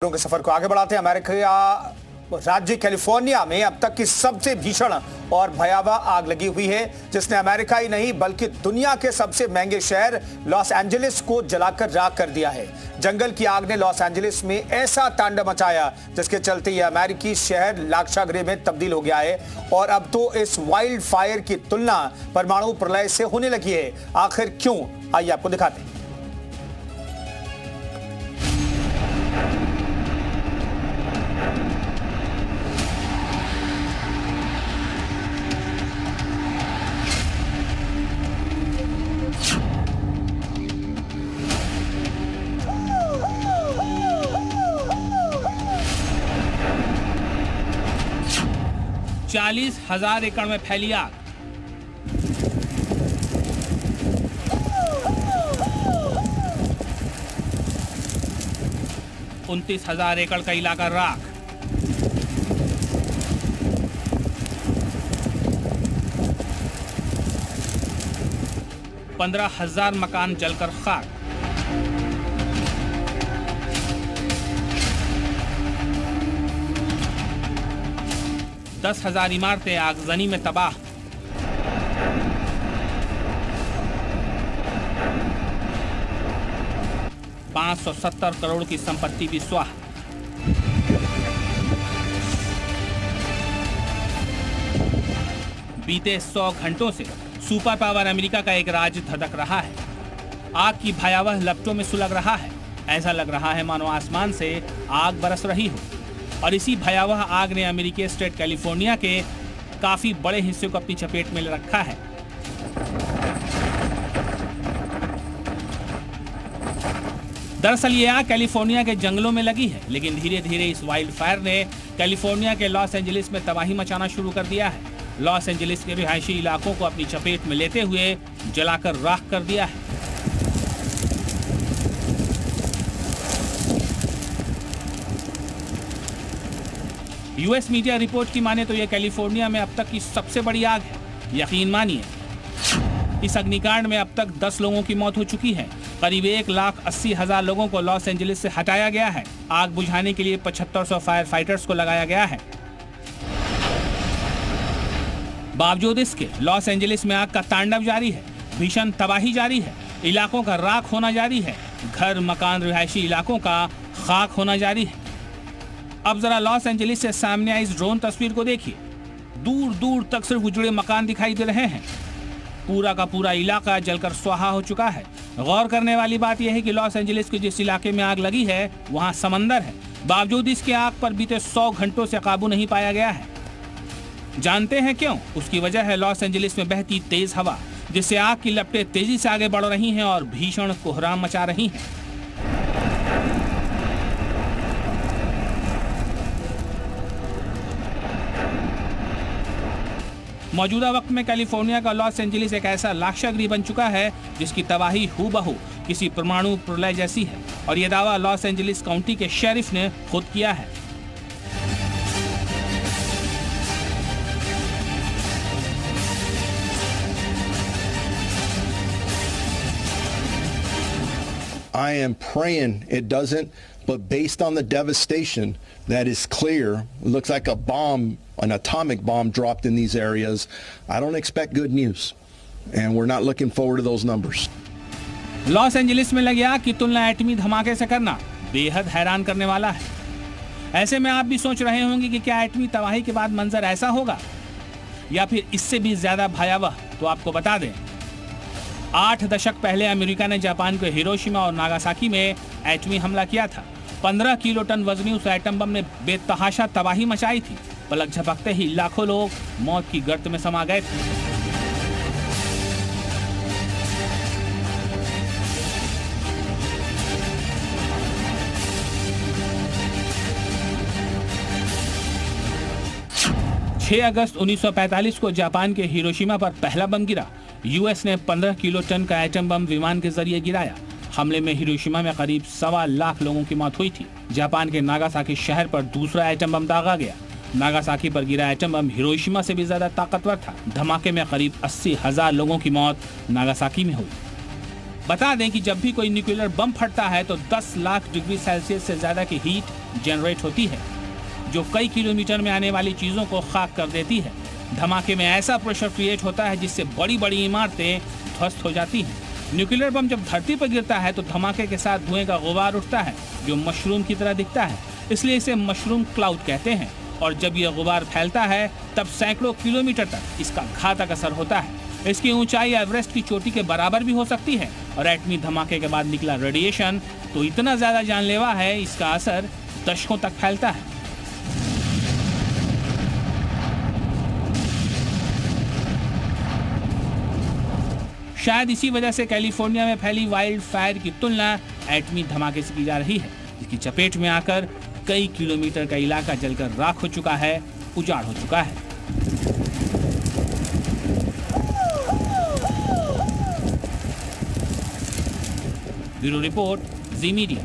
के सफर को आगे बढ़ाते हैं। अमेरिका राज्य कैलिफोर्निया में अब तक की सबसे भीषण और भयावह आग लगी हुई है, जिसने अमेरिका ही नहीं बल्कि दुनिया के सबसे महंगे शहर लॉस एंजलिस को जलाकर राख कर दिया है। जंगल की आग ने लॉस एंजलिस में ऐसा तांडव मचाया जिसके चलते यह अमेरिकी शहर लाक्षागृह में तब्दील हो गया है और अब तो इस वाइल्ड फायर की तुलना परमाणु प्रलय से होने लगी है। आखिर क्यों, आइए आपको दिखाते हैं। चालीस 40,000 एकड़ में फैली आग। उनतीस 30,000 एकड़ का इलाका राख। पंद्रह 15,000 मकान जलकर खाक। दस 10,000 इमारतें आगजनी में तबाह। $570 करोड़ की संपत्ति भी स्वाह। बीते 100 घंटों से सुपर पावर अमेरिका का एक राज्य धधक रहा है। आग की भयावह लपटों में सुलग रहा है। ऐसा लग रहा है मानो आसमान से आग बरस रही हो। और इसी भयावह आग ने अमेरिकी स्टेट कैलिफोर्निया के काफी बड़े हिस्से को अपनी चपेट में ले रखा है। दरअसल ये आग कैलिफोर्निया के जंगलों में लगी है, लेकिन धीरे धीरे इस वाइल्ड फायर ने कैलिफोर्निया के लॉस एंजलिस में तबाही मचाना शुरू कर दिया है। लॉस एंजलिस के रिहायशी इलाकों को अपनी चपेट में लेते हुए जलाकर राख कर दिया है। यूएस मीडिया रिपोर्ट की माने तो यह कैलिफोर्निया में अब तक की सबसे बड़ी आग है। यकीन मानिए, इस अग्निकांड में अब तक 10 लोगों की मौत हो चुकी है। करीब 1,80,000 लोगों को लॉस एंजलिस से हटाया गया है। आग बुझाने के लिए 7500 फायर फाइटर्स को लगाया गया है। बावजूद इसके लॉस एंजलिस में आग का तांडव जारी है। भीषण तबाही जारी है। इलाकों का राख होना जारी है। घर, मकान, रिहायशी इलाकों का खाक होना जारी है। अब जरा लॉस एंजलिस से सामने आई इस ड्रोन तस्वीर को देखिए। दूर दूर तक सिर्फ उजड़े मकान दिखाई दे रहे हैं। पूरा का पूरा इलाका जलकर स्वाहा हो चुका है। गौर करने वाली बात यह है कि लॉस एंजलिस के जिस इलाके में आग लगी है वहां समंदर है। बावजूद इसके आग पर बीते 100 घंटों से काबू नहीं पाया गया है। जानते हैं क्यों? उसकी वजह है लॉस एंजलिस में बहती तेज हवा, जिससे आग की लपटें तेजी से आगे बढ़ रही हैं और भीषण कोहराम मचा रही हैं। मौजूदा वक्त में कैलिफोर्निया का लॉस एंजलिस एक ऐसा लाक्षागृह बन चुका है जिसकी तबाही हूबहू किसी परमाणु प्रलय जैसी है, और यह दावा लॉस एंजलिस काउंटी के शेरिफ ने खुद किया है। I am praying it doesn't, but based on the devastation, that is clear. It looks like a bomb, an atomic bomb dropped in these areas. I don't expect good news, and we're not looking forward to those numbers. Los Angeles में लगी आग की तुलना एटमी धमाके से करना बेहद हैरान करने वाला है। ऐसे में आप भी सोच रहे होंगे कि क्या एटमी तबाही के बाद मंजर ऐसा होगा या फिर इससे भी ज्यादा भयावह। तो आपको बता दें, 8 दशक पहले अमेरिका ने जापान के हिरोशिमा और नागासाकी में एटमी हमला किया था। 15 किलो टन वजनी उस एटम बम ने बेतहाशा तबाही मचाई थी। पलक झपकते ही लाखों लोग मौत की गर्त में समा गए थे। छह अगस्त 1945 को जापान के हिरोशिमा पर पहला बम गिरा। यूएस ने 15 किलो टन का एटम बम विमान के जरिए गिराया। हमले में हिरोशिमा में करीब 1.25 लाख लोगों की मौत हुई थी। जापान के नागासाकी शहर पर दूसरा एटम बम दागा गया। नागासाकी पर गिरा एटम बम हिरोशिमा से भी ज्यादा ताकतवर था। धमाके में करीब 80,000 लोगों की मौत नागासाकी में हुई। बता दें कि जब भी कोई न्यूक्लियर बम फटता है तो 10 लाख डिग्री सेल्सियस से ज्यादा की हीट जनरेट होती है जो कई किलोमीटर में आने वाली चीजों को खाक कर देती है। धमाके में ऐसा प्रेशर क्रिएट होता है जिससे बड़ी बड़ी इमारतें ध्वस्त हो जाती हैं। न्यूक्लियर बम जब धरती पर गिरता है तो धमाके के साथ धुएं का गुबार उठता है जो मशरूम की तरह दिखता है, इसलिए इसे मशरूम क्लाउड कहते हैं। और जब यह गुबार फैलता है तब सैकड़ों किलोमीटर तक इसका घातक असर होता है। इसकी ऊंचाई एवरेस्ट की चोटी के बराबर भी हो सकती है और एटमी धमाके के बाद निकला रेडिएशन तो इतना ज्यादा जानलेवा है, इसका असर दशकों तक फैलता है। शायद इसी वजह से कैलिफोर्निया में फैली वाइल्ड फायर की तुलना एटमी धमाके से की जा रही है, जिसकी चपेट में आकर कई किलोमीटर का इलाका जलकर राख हो चुका है, उजाड़ हो चुका है। ब्यूरो रिपोर्ट, जी मीडिया।